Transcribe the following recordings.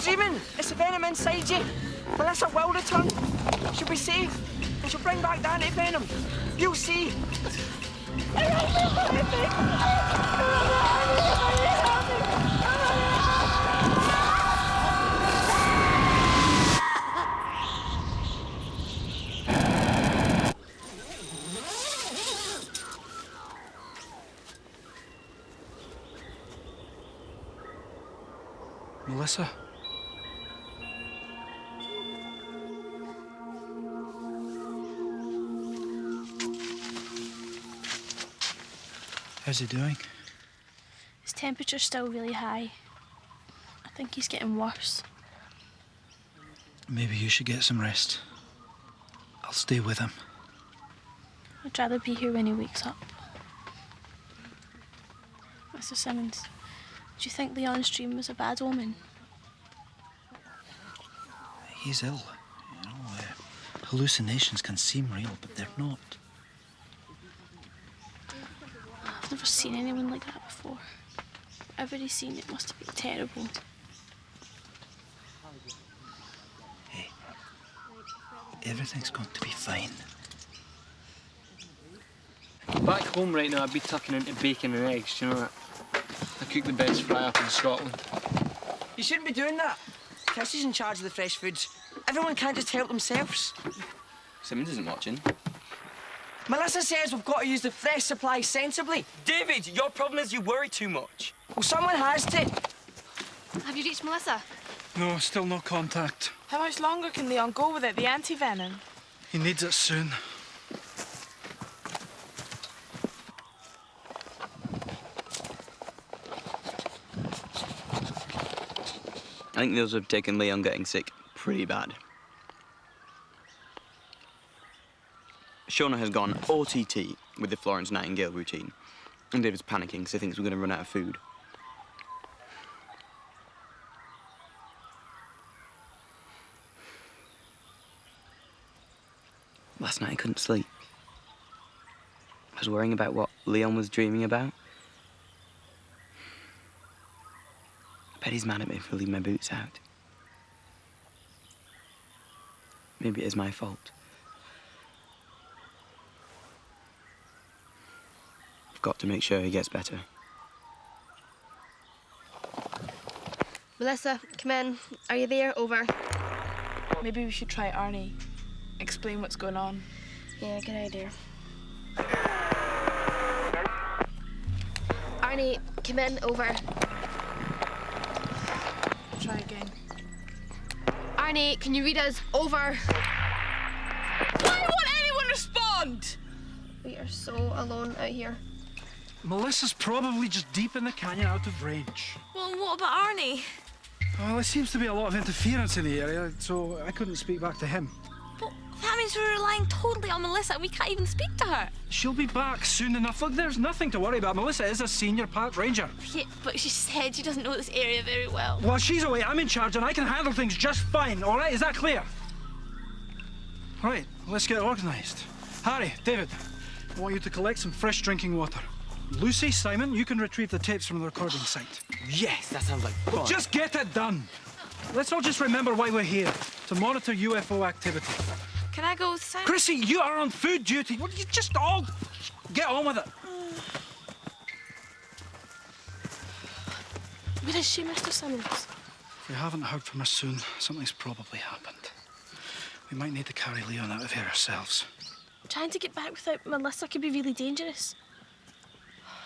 dreaming. It's the venom inside you. Melissa will return. She'll be safe. And she'll bring back the anti-venom. You'll see. Melissa? How's he doing? His temperature's still really high. I think he's getting worse. Maybe you should get some rest. I'll stay with him. I'd rather be here when he wakes up. Mr. Simmons, do you think Leon's dream was a bad omen? He's ill. You know, hallucinations can seem real, but they're not. I've never seen anyone like that before. Whatever he's seen, it must have been terrible. Hey, everything's going to be fine. Back home right now, I'd be tucking into bacon and eggs, do you know that? I cook the best fry up in Scotland. You shouldn't be doing that. Chrissy's in charge of the fresh foods. Everyone can't just help themselves. Simmons isn't watching. Melissa says we've got to use the fresh supply sensibly. David, your problem is you worry too much. Well, someone has to. Have you reached Melissa? No, still no contact. How much longer can Leon go without the anti-venom? He needs it soon. I think those have taken Leon getting sick pretty bad. Shauna has gone OTT with the Florence Nightingale routine. And David's panicking because he thinks we're going to run out of food. Last night I couldn't sleep. I was worrying about what Leon was dreaming about. I bet he's mad at me for leaving my boots out. Maybe it is my fault. I've got to make sure he gets better. Melissa, come in. Are you there? Over. Maybe we should try Arnie. Explain what's going on. Yeah, good idea. Arnie, come in. Over. Try again. Arnie, can you read us? Over. Why won't anyone respond? We are so alone out here. Melissa's probably just deep in the canyon out of range. Well, what about Arnie? Well, there seems to be a lot of interference in the area, so I couldn't speak back to him. But that means we're relying totally on Melissa. We can't even speak to her. She'll be back soon enough. Look, there's nothing to worry about. Melissa is a senior park ranger. Yeah, but she said she doesn't know this area very well. While she's away, I'm in charge and I can handle things just fine, all right? Is that clear? Right, let's get organised. Harry, David, I want you to collect some fresh drinking water. Lucy, Simon, you can retrieve the tapes from the recording site. Yes, that sounds like fun. Just get it done. Let's all just remember why we're here, to monitor UFO activity. Can I go with Simon? Chrissy, you are on food duty. Well, you just all get on with it. Where is she, Mr. Simmons? If we haven't heard from her soon, something's probably happened. We might need to carry Leon out of here ourselves. Trying to get back without Melissa could be really dangerous.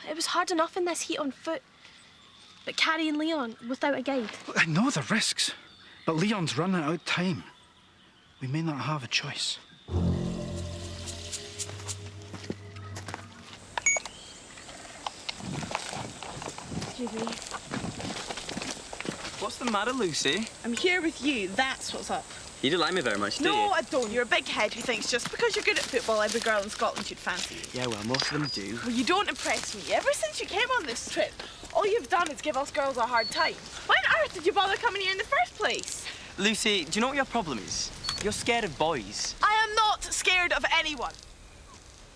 It was hard enough in this heat on foot. But carrying Leon without a guide. Look, I know the risks, but Leon's running out of time. We may not have a choice. Julie. What's the matter, Lucy? I'm here with you. That's what's up. You don't like me very much, do you? No, I don't. You're a big head who thinks just because you're good at football, every girl in Scotland should fancy you. Yeah, well, most of them do. Well, you don't impress me. Ever since you came on this trip, all you've done is give us girls a hard time. Why on earth did you bother coming here in the first place? Lucy, do you know what your problem is? You're scared of boys. I am not scared of anyone.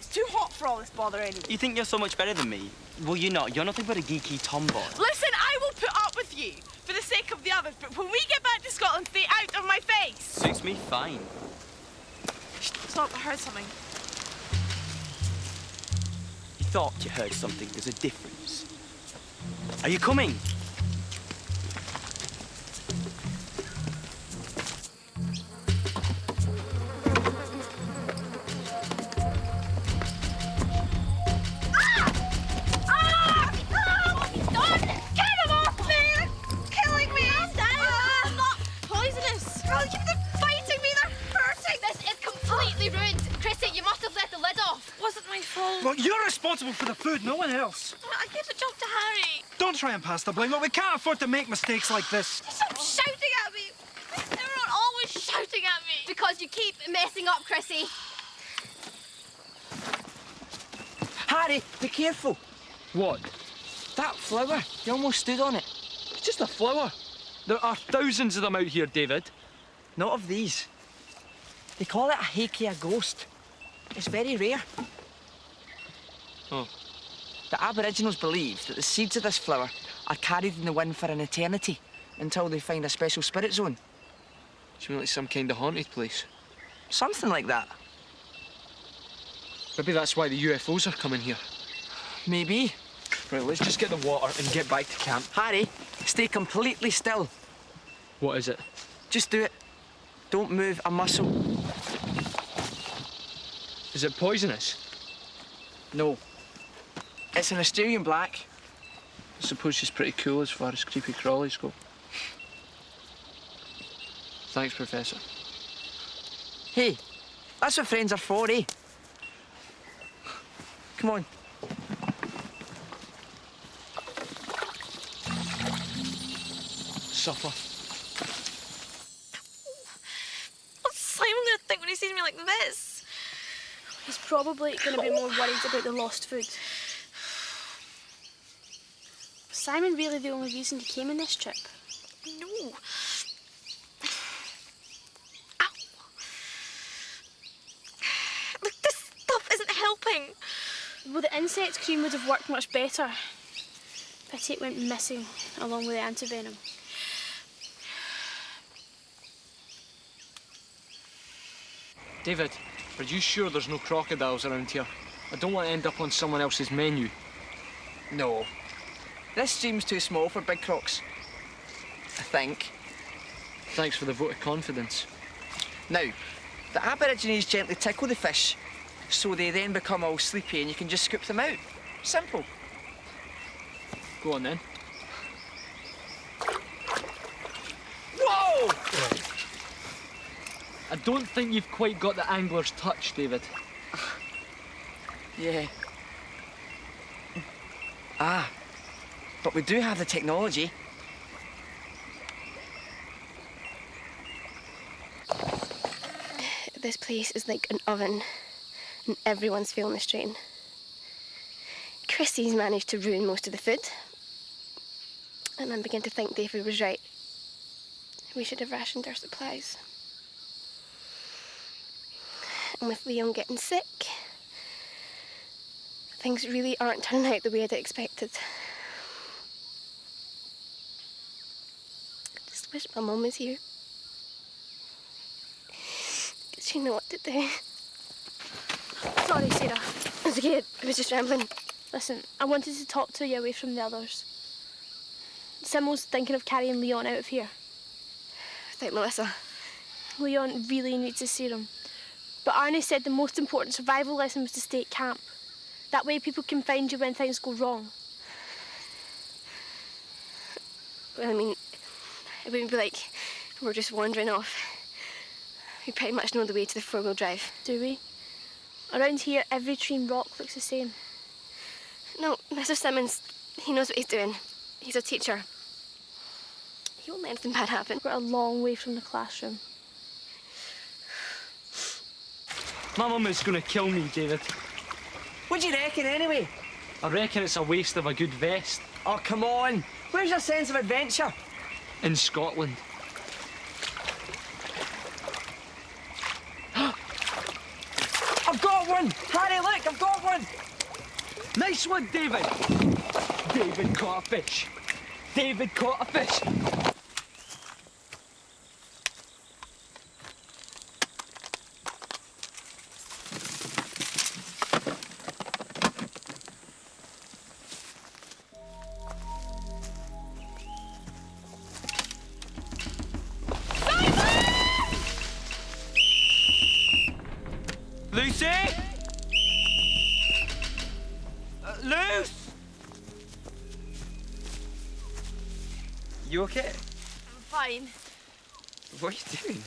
It's too hot for all this bother anyway. You think you're so much better than me? Well, you're not. You're nothing but a geeky tomboy. Listen, I will put up with you for the sake of the others, but when we get back fine. Stop, I heard something. You thought you heard something. There's a difference. Are you coming? Well, you're responsible for the food, no one else. I gave the job to Harry. Don't try and pass the blame. Look, we can't afford to make mistakes like this. Stop shouting at me. Everyone always shouting at me. Because you keep messing up, Chrissy. Harry, be careful. What? That flower, you almost stood on it. It's just a flower. There are thousands of them out here, David. Not of these. They call it a Hakea ghost. It's very rare. Oh. The Aboriginals believe that the seeds of this flower are carried in the wind for an eternity until they find a special spirit zone. Do you mean like some kind of haunted place? Something like that. Maybe that's why the UFOs are coming here. Maybe. Right, let's just get the water and get back to camp. Harry, stay completely still. What is it? Just do it. Don't move a muscle. Is it poisonous? No. It's an Australian black. I suppose she's pretty cool as far as creepy crawlies go. Thanks, Professor. Hey, that's what friends are for, eh? Come on. Supper. What's Simon going to think when he sees me like this? He's probably going to be more worried about the lost food. Was Simon really the only reason he came on this trip? No. Ow. Look, this stuff isn't helping. Well, the insect cream would have worked much better. Pity it went missing along with the antivenom. David, are you sure there's no crocodiles around here? I don't want to end up on someone else's menu. No. This stream's too small for big crocs. I think. Thanks for the vote of confidence. Now, the Aborigines gently tickle the fish, so they then become all sleepy and you can just scoop them out. Simple. Go on then. Whoa! I don't think you've quite got the angler's touch, David. Yeah. Ah. But we do have the technology. This place is like an oven, and everyone's feeling the strain. Chrissy's managed to ruin most of the food, and I'm beginning to think David was right. We should have rationed our supplies. And with Leon getting sick, things really aren't turning out the way I'd expected. I just wish my mum was here. She know what to do. Sorry, Sarah. It's okay, I was just rambling. Listen, I wanted to talk to you away from the others. Simmel's thinking of carrying Leon out of here. Without Melissa. Leon really needs a serum. But Arnie said the most important survival lesson was to stay at camp. That way people can find you when things go wrong. Well, I mean, it wouldn't be like we're just wandering off. We pretty much know the way to the four-wheel drive. Do we? Around here, every tree and rock looks the same. No, Mr. Simmons, he knows what he's doing. He's a teacher. He won't let anything bad happen. We're a long way from the classroom. My mum is going to kill me, David. What do you reckon, anyway? I reckon it's a waste of a good vest. Oh, come on. Where's your sense of adventure? In Scotland. I've got one! Harry, look, I've got one! Nice one, David! David caught a fish. David caught a fish. Lucy? Luce? You okay? I'm fine. What are you doing?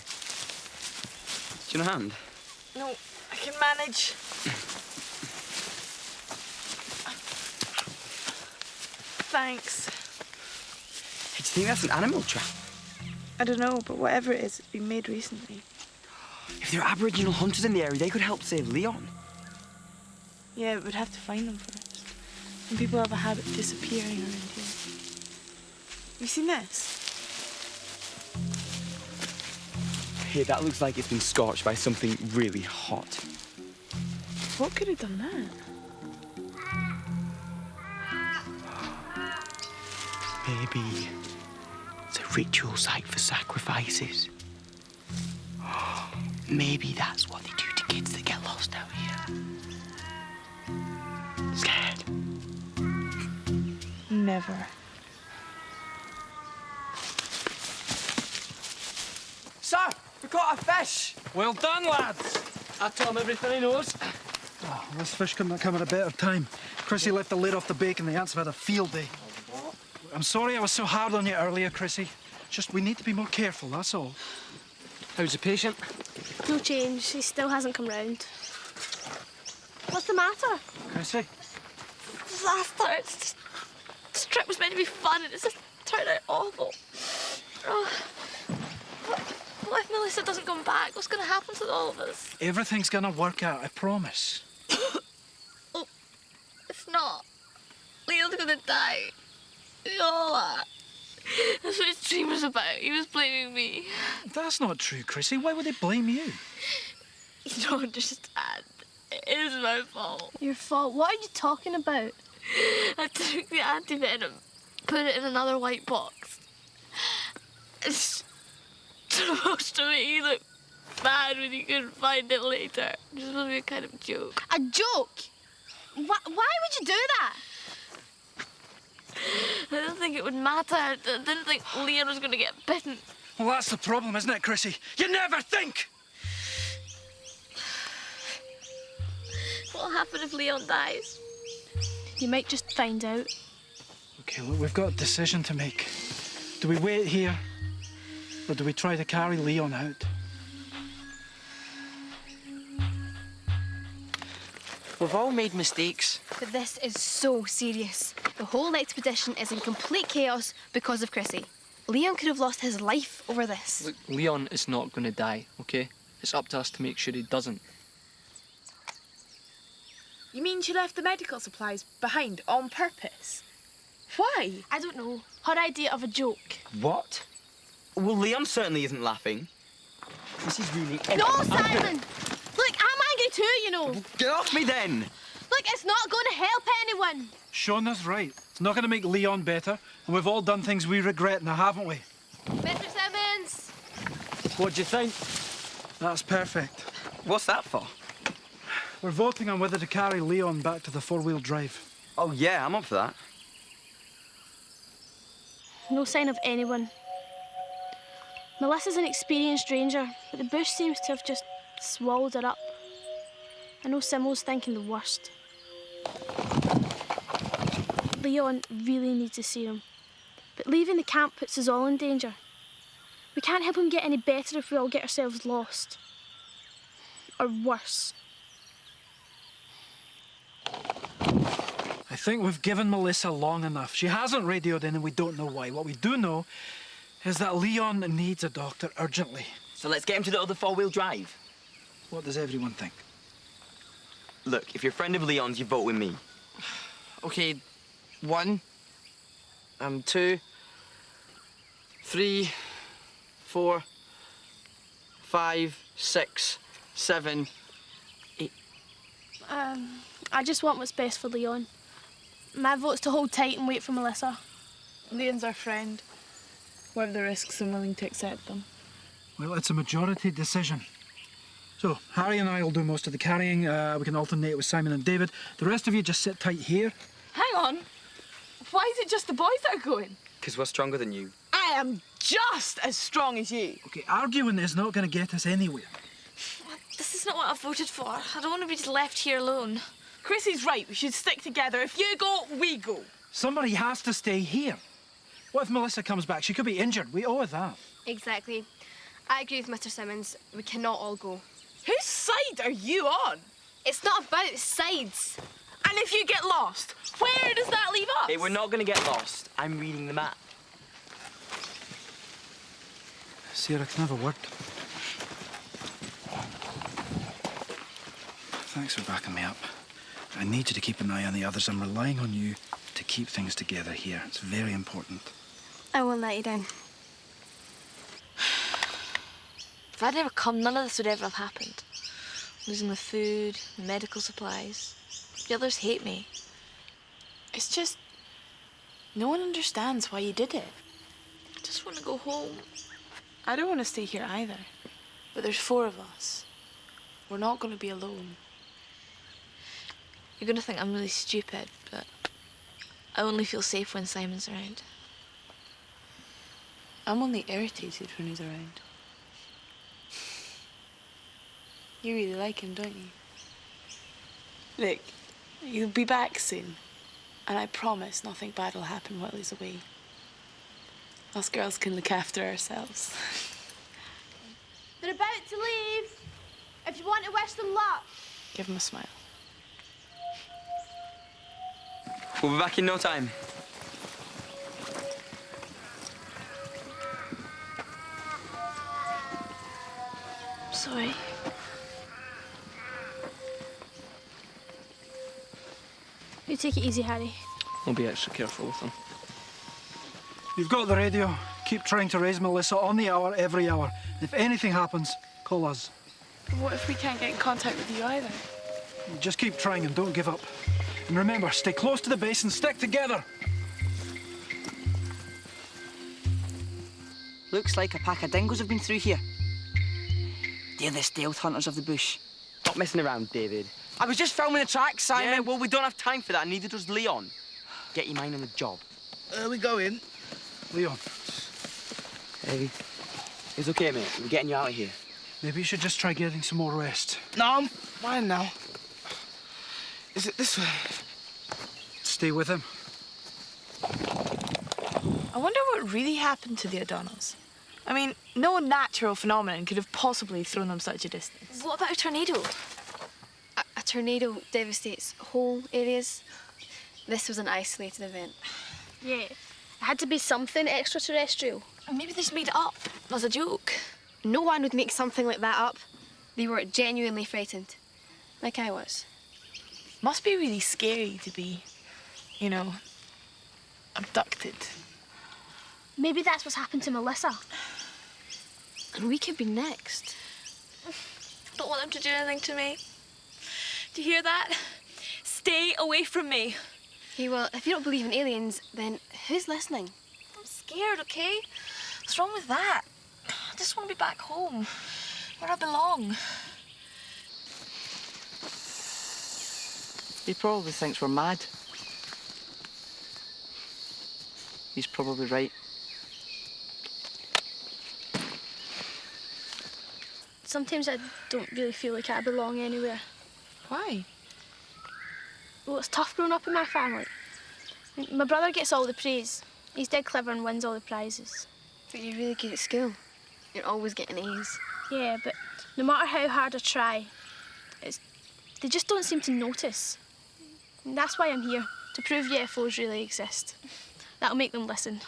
Do you know hand? No, I can manage. Thanks. Hey, do you think that's an animal trap? I don't know, but whatever it is, it's been made recently. If there are Aboriginal hunters in the area, they could help save Leon. Yeah, but we'd have to find them first. And people have a habit of disappearing around here. You seen this? Hey, that looks like it's been scorched by something really hot. What could have done that? Maybe it's a ritual site for sacrifices. Maybe that's what they do to kids that get lost out here. Scared? Never. Sir, we caught a fish. Well done, lads. I told him everything he knows. Oh, this fish couldn't have come at a better time. Chrissy left the lid off the bacon. The ants have had a field day. I'm sorry I was so hard on you earlier, Chrissy. Just we need to be more careful, that's all. How's the patient? No change. He still hasn't come round. What's the matter? Chrissy? Disaster. It's just, this trip was meant to be fun and it's just turned out awful. Oh, what if Melissa doesn't come back? What's going to happen to all of us? Everything's gonna work out, I promise. Oh, it's not. Leo's going to die. All that. That's what his dream was about. He was blaming me. That's not true, Chrissy. Why would they blame you? You don't understand. It is my fault. Your fault? What are you talking about? I took the anti-venom, put it in another white box. It's supposed to make you look bad when you couldn't find it later. It's supposed to be a kind of joke. A joke? Why would you do that? I didn't think it would matter. I didn't think Leon was going to get bitten. Well, that's the problem, isn't it, Chrissy? You never think! What'll happen if Leon dies? You might just find out. Okay, look, we've got a decision to make. Do we wait here, or do we try to carry Leon out? We've all made mistakes. But this is so serious. The whole expedition is in complete chaos because of Chrissy. Leon could have lost his life over this. Look, Leon is not going to die, okay? It's up to us to make sure he doesn't. You mean she left the medical supplies behind on purpose? Why? I don't know. Her idea of a joke. What? Well, Leon certainly isn't laughing. Chrissy's ruining everything. No, Simon! Look, I'm angry too, you know. Get off me then! Look, it's not going to help anyone. Shauna's right. It's not going to make Leon better, and we've all done things we regret now, haven't we? Mr. Simmons! What do you think? That's perfect. What's that for? We're voting on whether to carry Leon back to the four-wheel drive. Oh, yeah, I'm up for that. No sign of anyone. Melissa's an experienced ranger, but the bush seems to have just swallowed her up. I know Simo's thinking the worst. Leon really needs to see him. But leaving the camp puts us all in danger. We can't help him get any better if we all get ourselves lost. Or worse. I think we've given Melissa long enough. She hasn't radioed in and we don't know why. What we do know is that Leon needs a doctor urgently. So let's get him to the other four-wheel drive. What does everyone think? Look, if you're a friend of Leon's, you vote with me. Okay, 1, 2, 3, 4, 5, 6, 7, 8. I just want what's best for Leon. My vote's to hold tight and wait for Melissa. Leon's our friend. Whatever the risks, I'm willing to accept them. Well, it's a majority decision. So, Harry and I will do most of the carrying. We can alternate with Simon and David. The rest of you just sit tight here. Hang on. Why is it just the boys that are going? Because we're stronger than you. I am just as strong as you. Okay, arguing is not going to get us anywhere. This is That's not what I voted for. I don't want to be just left here alone. Chrissy's right. We should stick together. If you go, we go. Somebody has to stay here. What if Melissa comes back? She could be injured. We owe her that. Exactly. I agree with Mr. Simmons. We cannot all go. Whose side are you on? It's not about sides. And if you get lost, where does that leave us? Hey, we're not going to get lost. I'm reading the map. Sarah, can I have a word? Thanks for backing me up. I need you to keep an eye on the others. I'm relying on you to keep things together here. It's very important. I won't let you down. If I'd never come, none of this would ever have happened. Losing the food, the medical supplies. The others hate me. It's just... no one understands why you did it. I just want to go home. I don't want to stay here either. But there's 4 of us. We're not going to be alone. You're going to think I'm really stupid, but I only feel safe when Simon's around. I'm only irritated when he's around. You really like him, don't you? Look, he'll be back soon. And I promise nothing bad will happen while he's away. Us girls can look after ourselves. They're about to leave. If you want to wish them luck. Give him a smile. We'll be back in no time. Sorry. You take it easy, Harry. I'll be extra careful with them. You've got the radio. Keep trying to raise Melissa on the hour, every hour. If anything happens, call us. But what if we can't get in contact with you either? Just keep trying and don't give up. And remember, stay close to the base and stick together. Looks like a pack of dingoes have been through here. They're the stealth hunters of the bush. Stop messing around, David. I was just filming the tracks, Simon. Yeah, well, we don't have time for that, neither does Leon. Get your mind on the job. Where are we going? Leon, Hey, it's okay, mate. We're getting you out of here. maybe you should just try getting some more rest. No, I'm fine now. Is it this way? Stay with him. I wonder what really happened to the O'Donnells. I mean, no natural phenomenon could have possibly thrown them such a distance. What about a tornado? A tornado devastates whole areas. This was an isolated event. Yeah, it had to be something extraterrestrial. Maybe they just made it up as a joke. No one would make something like that up. They were genuinely frightened, like I was. Must be really scary to be, you know, abducted. Maybe that's what's happened to Melissa. And we could be next. I don't want them to do anything to me. Do you hear that? Stay away from me. Okay, well, if you don't believe in aliens, then who's listening? I'm scared, okay? What's wrong with that? I just want to be back home, where I belong. He probably thinks we're mad. He's probably right. Sometimes I don't really feel like I belong anywhere. Why? Well, it's tough growing up in my family. My brother gets all the praise. He's dead clever and wins all the prizes. But you're really good at school. You're always getting A's. Yeah, but no matter how hard I try, they just don't seem to notice. And that's why I'm here, to prove UFOs really exist. That'll make them listen.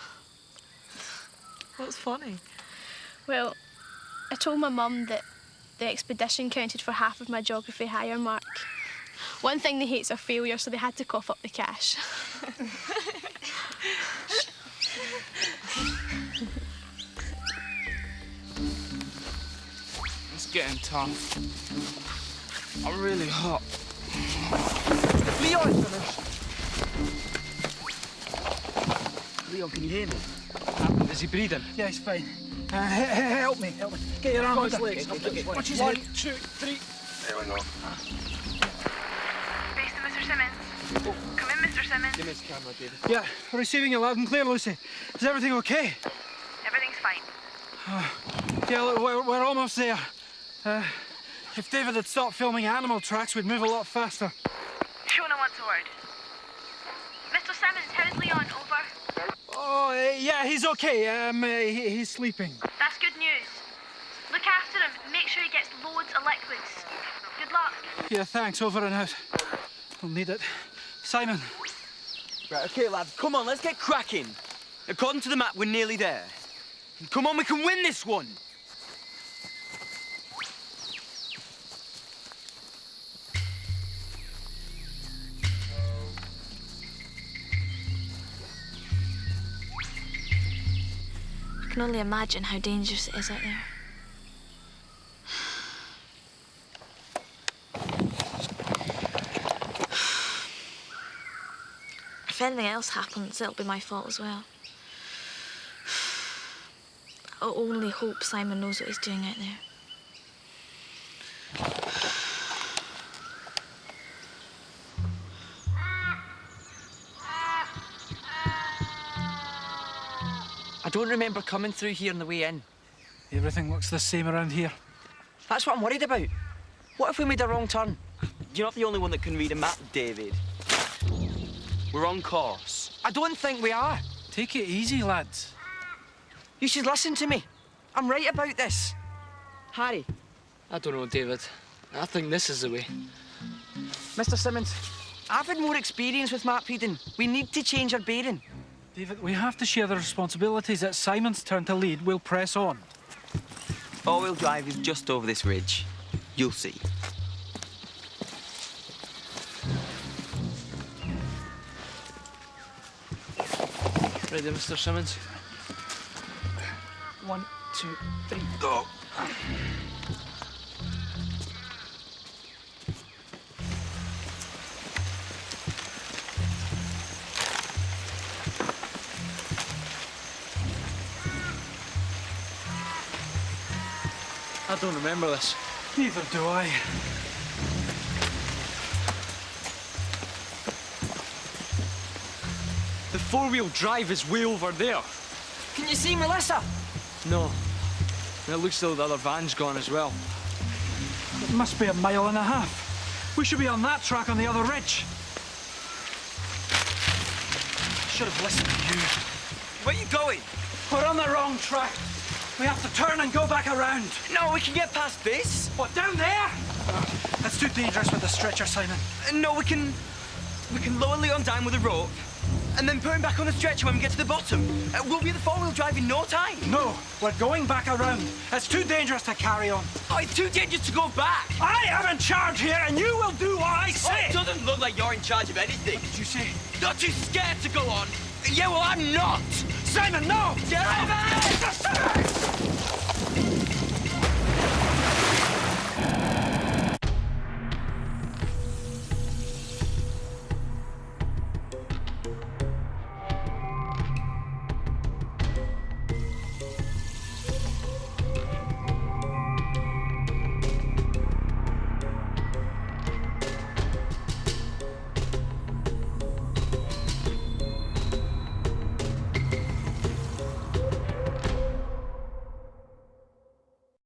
What's funny? Well, I told my mum that the expedition counted for half of my geography higher mark. One thing they hate's a failure, so they had to cough up the cash. It's getting tough. I'm really hot. Leon! Leon, can you hear me? Is he breathing? Yeah, he's fine. Help me. Get your arm. His legs. Watch his 1, head. 2, 3. There we go. Base to Mr. Simmons. Come in, Mr. Simmons. Give me his camera, David. Yeah, we're receiving you loud and clear, Lucy. Is everything okay? Everything's fine. Yeah, look, we're almost there. If David had stopped filming animal tracks, we'd move a lot faster. Shona wants a word. Mr. Simmons, how's Leon? Over. Oh, yeah, he's okay. He's sleeping. That's good news. Look after him. Make sure he gets loads of liquids. Good luck. Yeah, thanks. Over and out. We'll need it. Simon. Right, okay, lads, come on, let's get cracking. According to the map, we're nearly there. Come on, we can win this one. I can only imagine how dangerous it is out there. If anything else happens, it'll be my fault as well. I only hope Simon knows what he's doing out there. I don't remember coming through here on the way in. Everything looks the same around here. That's what I'm worried about. What if we made a wrong turn? You're not the only one that can read a map, David. We're on course. I don't think we are. Take it easy, lads. You should listen to me. I'm right about this. Harry. I don't know, David. I think this is the way. Mr. Simmons, I've had more experience with map reading. We need to change our bearing. David, we have to share the responsibilities. It's Simon's turn to lead. We'll press on. All-wheel drive is just over this ridge. You'll see. Ready, Mr. Simmons? 1, 2, 3, go. I don't remember this. Neither do I. The four-wheel drive is way over there. Can you see Melissa? No. And it looks as though the other van's gone as well. It must be a mile and a half. We should be on that track on the other ridge. I should have listened to you. Where are you going? We're on the wrong track. We have to turn and go back around. No, we can get past this. What, down there? That's too dangerous with the stretcher, Simon. No, we can lower Leon down with a rope and then put him back on the stretcher when we get to the bottom. We'll be the four-wheel drive in no time. No, we're going back around. It's too dangerous to carry on. Oh, it's too dangerous to go back. I am in charge here, and you will do what I Oh, say. it doesn't look like you're in charge of anything. What did you say? Not too scared to go on. Yeah, well, I'm not. Simon, no! Get over it!